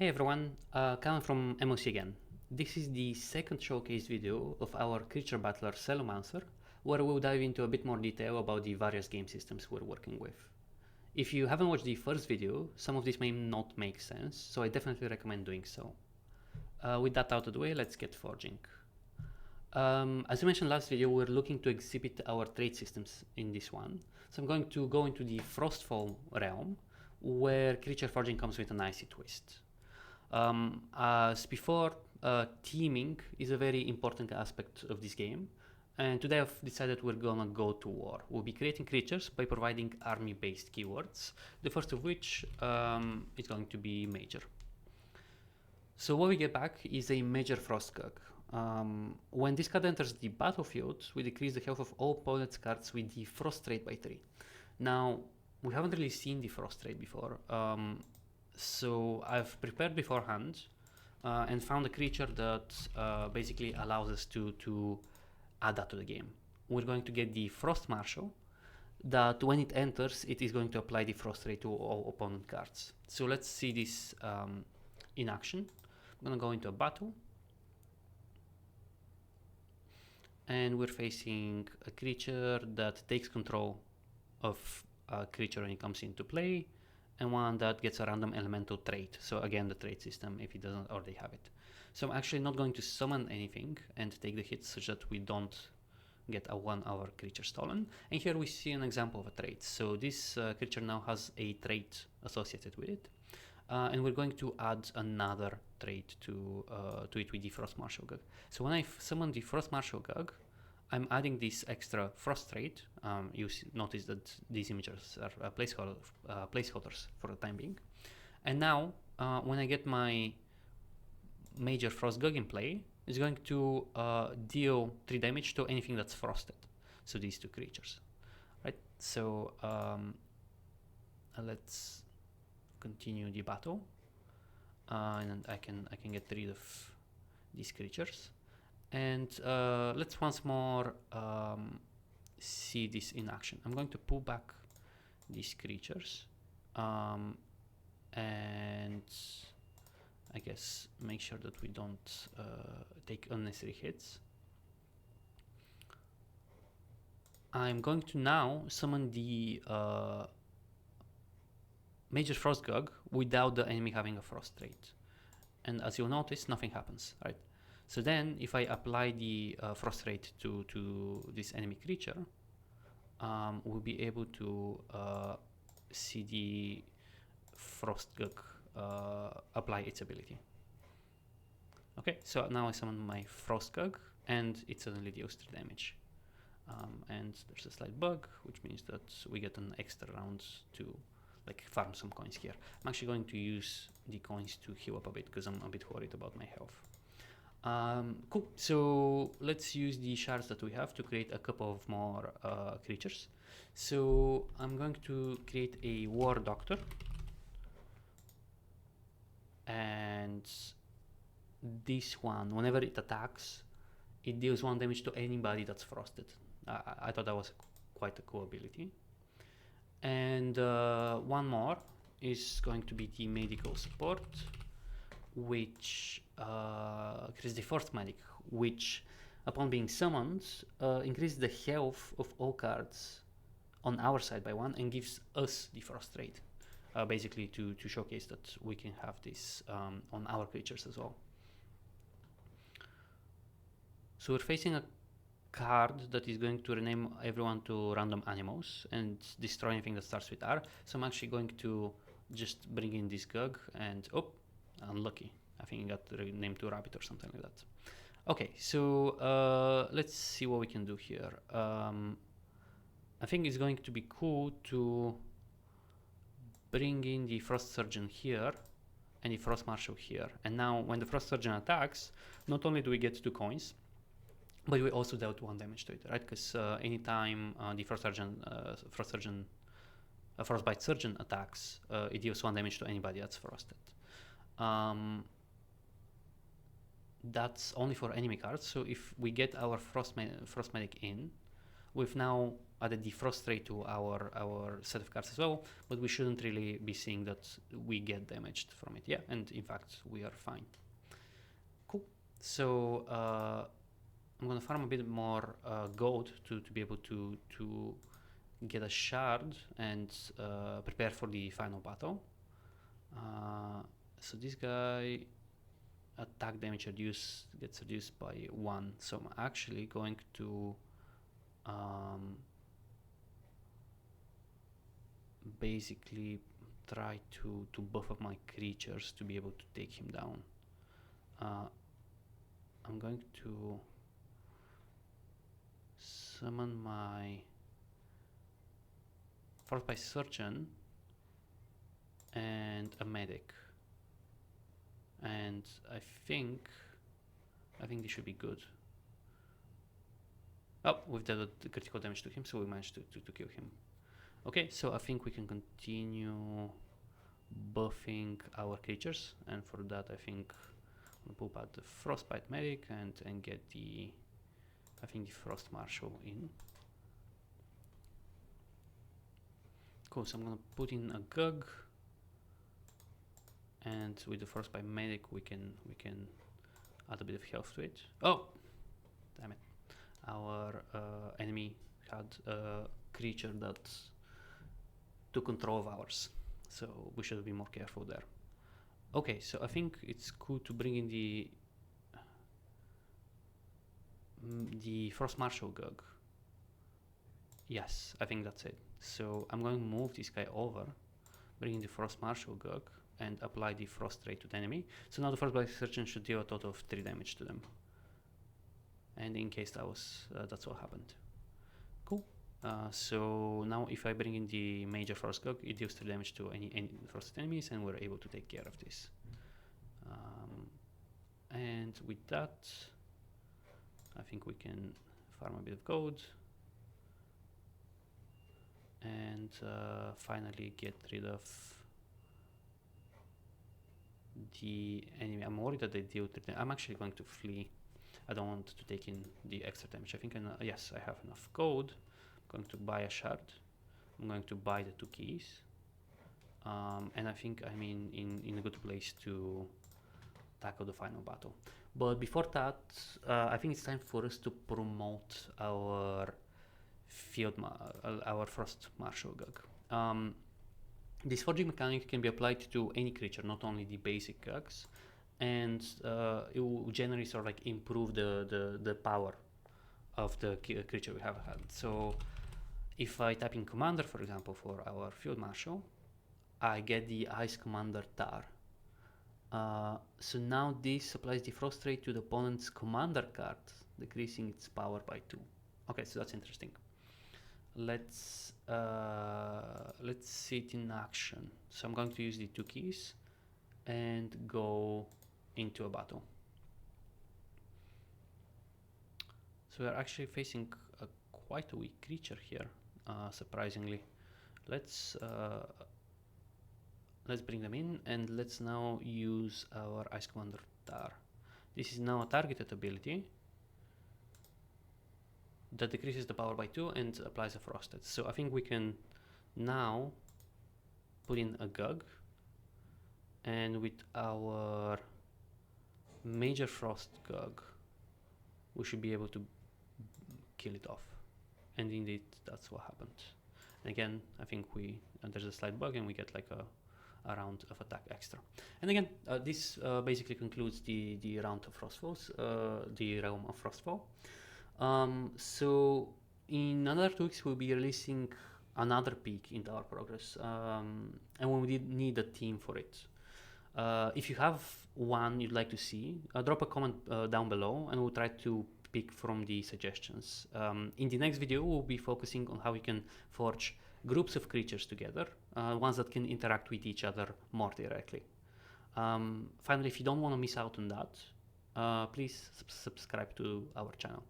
Hey everyone, coming from MOC again. This is the second showcase video of our creature battler Cellumancer, where we'll dive into a bit more detail about the various game systems we're working with. If you haven't watched the first video, some of this may not make sense, so I definitely recommend doing so. With that out of the way, let's get forging. As I mentioned last video, we're looking to exhibit our trait systems in this one. So I'm going to go into the Frostfall realm, where creature forging comes with an icy twist. As before, teaming is a very important aspect of this game, and today I've decided we're gonna go to war. We'll be creating creatures by providing army-based keywords, the first of which is going to be Major. So what we get back is a Major Frostgug. When this card enters the battlefield, we decrease the health of all opponent's cards with the Frost trait by 3. Now, we haven't really seen the Frost trait before, so I've prepared beforehand and found a creature that basically allows us to add that to the game. We're going to get the Frost Marshal, that when it enters, it is going to apply the Frost trait to all opponent cards. So let's see this in action. I'm going to go into a battle. And we're facing a creature that takes control of a creature when it comes into play, and one that gets a random elemental trait. So again, the trait system, if it doesn't already have it. So I'm actually not going to summon anything and take the hits such that we don't get a 1-hour creature stolen. And here we see an example of a trait. So this creature now has a trait associated with it. And we're going to add another trait to it with the Frost Marshal Gug. So when I summon the Frost Marshal Gug, I'm adding this extra Frost trait. You notice that these images are placeholders for the time being. And now, when I get my Major Frost Gug in play, it's going to deal 3 damage to anything that's frosted. So these two creatures, right? So let's continue the battle, and I can get rid of these creatures. And let's once more see this in action. I'm going to pull back these creatures and I guess make sure that we don't take unnecessary hits. I'm going to now summon the Major Frost Gug without the enemy having a Frost trait. And as you'll notice, nothing happens, right? So then, if I apply the Frost trait to this enemy creature, we'll be able to see the Frost Gug apply its ability. Okay, so now I summon my Frost Gug, and it suddenly deals 3 damage. And there's a slight bug, which means that we get an extra round to farm some coins here. I'm actually going to use the coins to heal up a bit because I'm a bit worried about my health. Cool, so let's use the shards that we have to create a couple of more creatures. So I'm going to create a War Doctor, and this one, whenever it attacks, it deals 1 damage to anybody that's frosted. I thought that was quite a cool ability. And one more is going to be the Medical Support, which creates the Force Medic, which upon being summoned increases the health of all cards on our side by 1 and gives us the Frost trait, basically to showcase that we can have this on our creatures as well. So we're facing a card that is going to rename everyone to random animals and destroy anything that starts with R. So I'm actually going to just bring in this Gug and unlucky. I think it got renamed to Rabbit or something like that. Okay, so let's see what we can do here. I think it's going to be cool to bring in the Frost Surgeon here and the Frost Marshal here. And now when the Frost Surgeon attacks, not only do we get 2 coins, but we also dealt 1 damage to it, right? Because anytime the Frostbite Surgeon attacks, it deals 1 damage to anybody that's frosted. That's only for enemy cards. So if we get our Frost Medic in, We've now added the frost ray to our set of cards as well, but we shouldn't really be seeing that we get damaged from it. Yeah, and in fact we are fine. Cool. So I'm gonna farm a bit more gold to be able to get a shard and prepare for the final battle. So this guy, attack damage gets reduced by 1, so I'm actually going to basically try to buff up my creatures to be able to take him down. I'm going to summon my Frostbite Surgeon and a medic, and I think this should be good. Oh, we've dealt the critical damage to him, so we managed to kill him. Okay, so I think we can continue buffing our creatures, and for that I think I'm gonna pull out the Frostbite Medic and get the Frost Marshal in. Cool, so I'm gonna put in a Gug, and with the Frostbite Medic we can add a bit of health to it. Oh, damn it! Our enemy had a creature that took control of ours, so we should be more careful there. Okay, so I think it's cool to bring in the Frost Marshal Gug. Yes, I think that's it. So I'm going to move this guy over, bring in the Frost Marshal Gug, and apply the Frost Ray to the enemy. So now the Frostbite Surgeon should deal a total of 3 damage to them. And in case that's what happened. Cool. So now if I bring in the Major Frost Gug, it deals 3 damage to any frosted enemies, and we're able to take care of this. And with that, I think we can farm a bit of gold and finally get rid of the enemy. I'm worried that they deal 3 damage. I'm actually going to flee. I don't want to take in the extra damage. I think yes, I have enough gold. I'm going to buy a shard. I'm going to buy the 2 keys. And I think I'm in a good place to tackle the final battle. But before that, I think it's time for us to promote our our Frost Marshal Gug. This forging mechanic can be applied to any creature, not only the basic Gugs, and it will generally sort of like improve the power of the creature we have had. So if I type in Commander, for example, for our Field Marshal, I get the Ice Commander Tar. So now this applies the Frost Ray to the opponent's commander card, decreasing its power by 2. Okay, so that's interesting. Let's see it in action. So I'm going to use the 2 keys and go into a battle. So we're actually facing quite a weak creature here, surprisingly. Let's bring them in, and let's now use our Ice Commander Tar. This is now a targeted ability that decreases the power by 2 and applies a Frosted. So I think we can now put in a Gug, and with our Major Frost Gug we should be able to kill it off. And indeed that's what happened. And again, I think there's a slight bug and we get like a round of attack extra. And again, this basically concludes the round of Frostfalls, the realm of Frostfall. So in another 2 weeks we'll be releasing another peak into our progress, and we need a theme for it. If you have one you'd like to see, drop a comment down below and we'll try to pick from the suggestions. In the next video we'll be focusing on how we can forge groups of creatures together, ones that can interact with each other more directly. Finally, if you don't want to miss out on that, please subscribe to our channel.